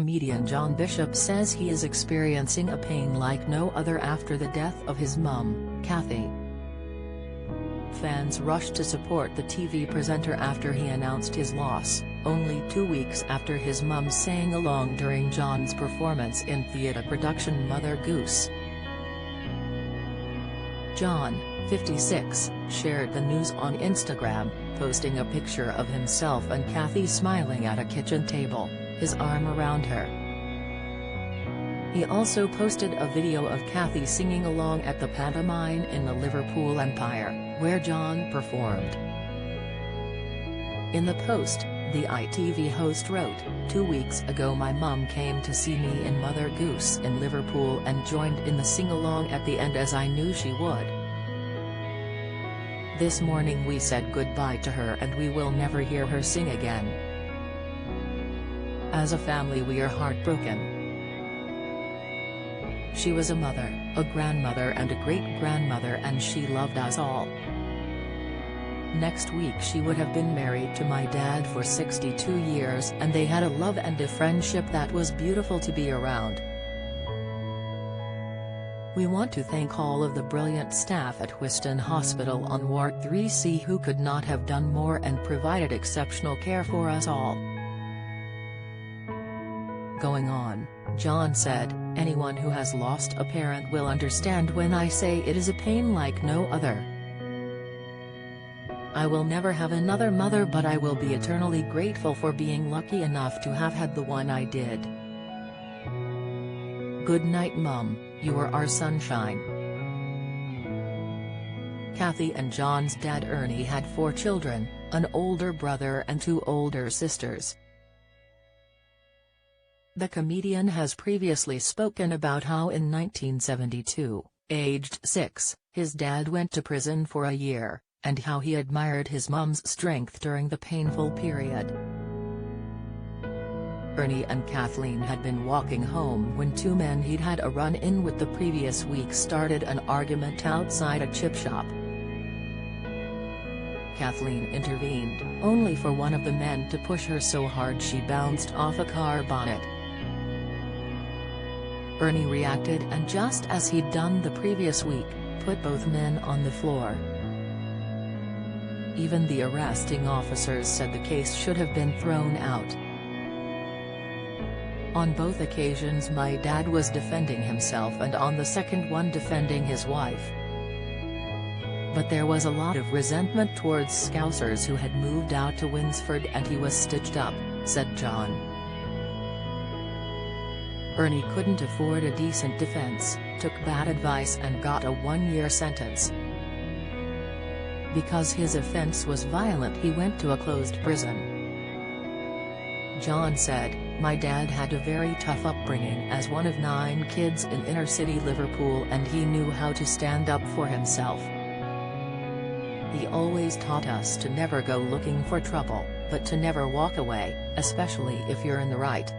Comedian John Bishop says he is experiencing a pain like no other after the death of his mum, Kathy. Fans rushed to support the TV presenter after he announced his loss, only 2 weeks after his mum sang along during John's performance in theatre production Mother Goose. John, 56, shared the news on Instagram, posting a picture of himself and Kathy smiling at a kitchen table, his arm around her. He also posted a video of Kathy singing along at the pantomime in the Liverpool Empire, where John performed. In the post, the ITV host wrote, "2 weeks ago my mum came to see me in Mother Goose in Liverpool and joined in the sing-along at the end as I knew she would. This morning we said goodbye to her and we will never hear her sing again. As a family we are heartbroken. She was a mother, a grandmother and a great-grandmother and she loved us all. Next week she would have been married to my dad for 62 years and they had a love and a friendship that was beautiful to be around. We want to thank all of the brilliant staff at Whiston Hospital on Ward 3C who could not have done more and provided exceptional care for us all." Going on, John said, "Anyone who has lost a parent will understand when I say it is a pain like no other. I will never have another mother but I will be eternally grateful for being lucky enough to have had the one I did. Good night Mum, you are our sunshine." Kathy and John's dad Ernie had 4 children, an older brother and 2 older sisters. The comedian has previously spoken about how in 1972, aged 6, his dad went to prison for a year, and how he admired his mum's strength during the painful period. Ernie and Kathleen had been walking home when 2 men he'd had a run-in with the previous week started an argument outside a chip shop. Kathleen intervened, only for one of the men to push her so hard she bounced off a car bonnet. Ernie reacted and just as he'd done the previous week, put both men on the floor. Even the arresting officers said the case should have been thrown out. On both occasions my dad was defending himself and on the second one defending his wife. But there was a lot of resentment towards Scousers who had moved out to Winsford and he was stitched up, said John. Ernie couldn't afford a decent defense, took bad advice and got a 1-year sentence. Because his offense was violent he went to a closed prison. John said, "My dad had a very tough upbringing as one of 9 kids in inner-city Liverpool and he knew how to stand up for himself. He always taught us to never go looking for trouble, but to never walk away, especially if you're in the right."